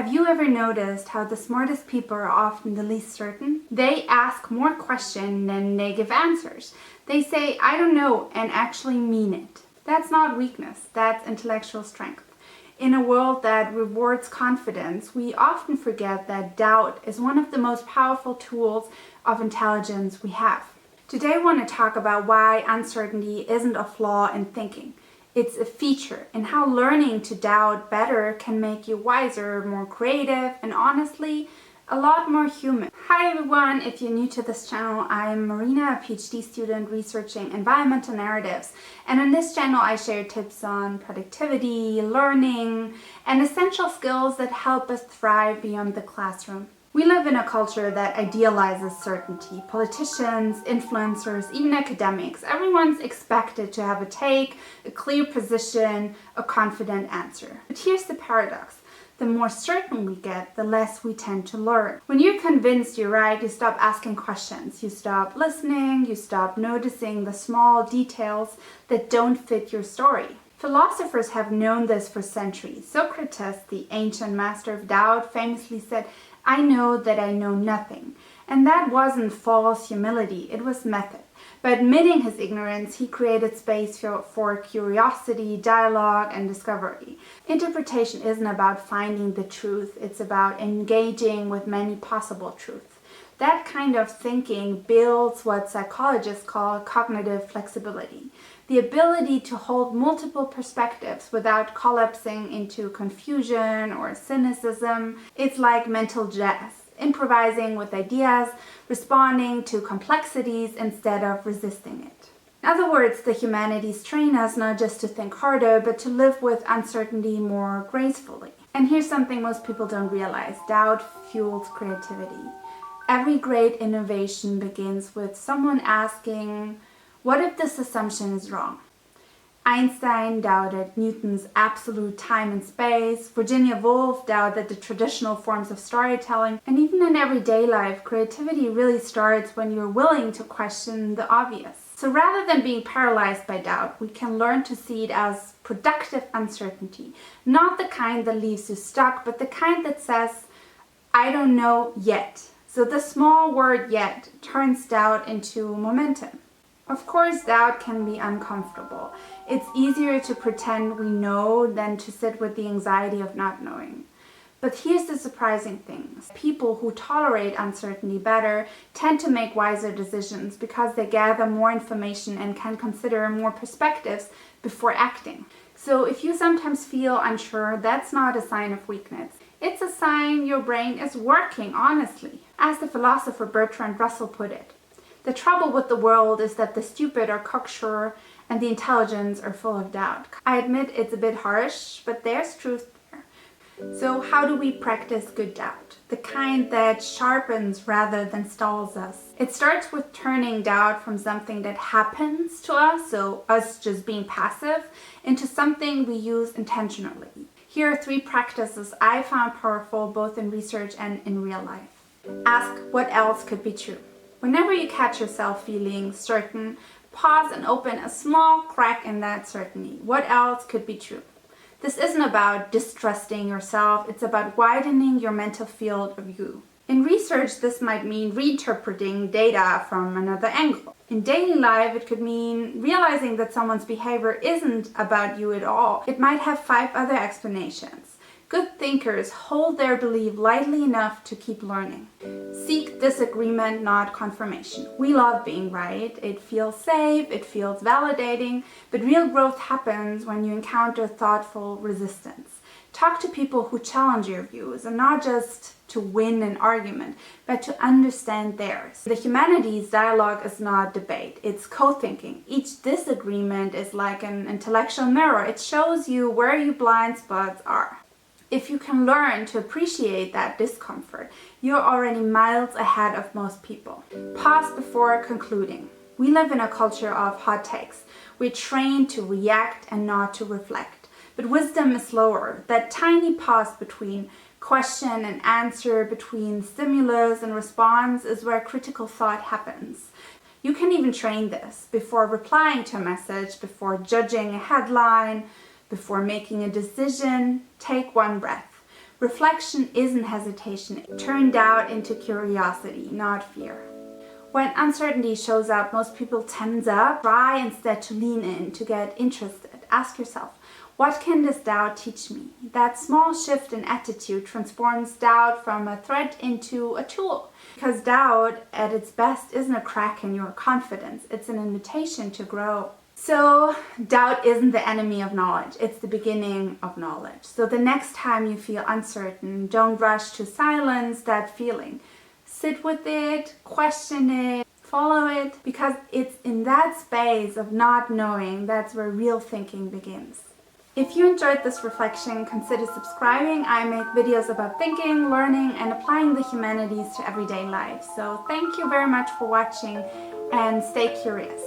Have you ever noticed how the smartest people are often the least certain? They ask more questions than they give answers. They say, I don't know, and actually mean it. That's not weakness, that's intellectual strength. In a world that rewards confidence, we often forget that doubt is one of the most powerful tools of intelligence we have. Today I want to talk about why uncertainty isn't a flaw in thinking. It's a feature, and how learning to doubt better can make you wiser, more creative, and honestly, a lot more human. Hi everyone, if you're new to this channel, I'm Marina, a PhD student researching environmental narratives. And on this channel I share tips on productivity, learning, and essential skills that help us thrive beyond the classroom. We live in a culture that idealizes certainty. Politicians, influencers, even academics, everyone's expected to have a take, a clear position, a confident answer. But here's the paradox. The more certain we get, the less we tend to learn. When you're convinced you're right, you stop asking questions. You stop listening, you stop noticing the small details that don't fit your story. Philosophers have known this for centuries. Socrates, the ancient master of doubt, famously said, I know that I know nothing. And that wasn't false humility, it was method. By admitting his ignorance, he created space for curiosity, dialogue, and discovery. Interpretation isn't about finding the truth, it's about engaging with many possible truths. That kind of thinking builds what psychologists call cognitive flexibility. The ability to hold multiple perspectives without collapsing into confusion or cynicism. It's like mental jazz, improvising with ideas, responding to complexities instead of resisting it. In other words, the humanities train us not just to think harder, but to live with uncertainty more gracefully. And here's something most people don't realize. Doubt fuels creativity. Every great innovation begins with someone asking, what if this assumption is wrong? Einstein doubted Newton's absolute time and space. Virginia Woolf doubted the traditional forms of storytelling. And even in everyday life, creativity really starts when you're willing to question the obvious. So rather than being paralyzed by doubt, we can learn to see it as productive uncertainty. Not the kind that leaves you stuck, but the kind that says, I don't know yet. So the small word yet turns doubt into momentum. Of course, doubt can be uncomfortable. It's easier to pretend we know than to sit with the anxiety of not knowing. But here's the surprising thing. People who tolerate uncertainty better tend to make wiser decisions because they gather more information and can consider more perspectives before acting. So if you sometimes feel unsure, that's not a sign of weakness. It's a sign your brain is working honestly. As the philosopher Bertrand Russell put it, the trouble with the world is that the stupid are cocksure and the intelligent are full of doubt. I admit it's a bit harsh, but there's truth there. So how do we practice good doubt? The kind that sharpens rather than stalls us. It starts with turning doubt from something that happens to us, so us just being passive, into something we use intentionally. Here are 3 practices I found powerful both in research and in real life. Ask what else could be true. Whenever you catch yourself feeling certain, pause and open a small crack in that certainty. What else could be true? This isn't about distrusting yourself, it's about widening your mental field of view. In research, this might mean reinterpreting data from another angle. In daily life, it could mean realizing that someone's behavior isn't about you at all. It might have 5 other explanations. Good thinkers hold their belief lightly enough to keep learning. Seek disagreement, not confirmation. We love being right. It feels safe, it feels validating, but real growth happens when you encounter thoughtful resistance. Talk to people who challenge your views, and not just to win an argument, but to understand theirs. The humanities dialogue is not debate, it's co-thinking. Each disagreement is like an intellectual mirror. It shows you where your blind spots are. If you can learn to appreciate that discomfort, you're already miles ahead of most people. Pause before concluding. We live in a culture of hot takes. We're trained to react and not to reflect. But wisdom is slower. That tiny pause between question and answer, between stimulus and response, is where critical thought happens. You can even train this before replying to a message, before judging a headline, before making a decision. Take one breath. Reflection isn't hesitation. Turn doubt into curiosity, not fear. When uncertainty shows up, most people tense up. Try instead to lean in, to get interested. Ask yourself, what can this doubt teach me? That small shift in attitude transforms doubt from a threat into a tool. Because doubt, at its best, isn't a crack in your confidence. It's an invitation to grow. So, doubt isn't the enemy of knowledge. It's the beginning of knowledge. So the next time you feel uncertain, don't rush to silence that feeling. Sit with it, question it, follow it, because it's in that space of not knowing that's where real thinking begins. If you enjoyed this reflection, consider subscribing. I make videos about thinking, learning, and applying the humanities to everyday life. So thank you very much for watching and stay curious.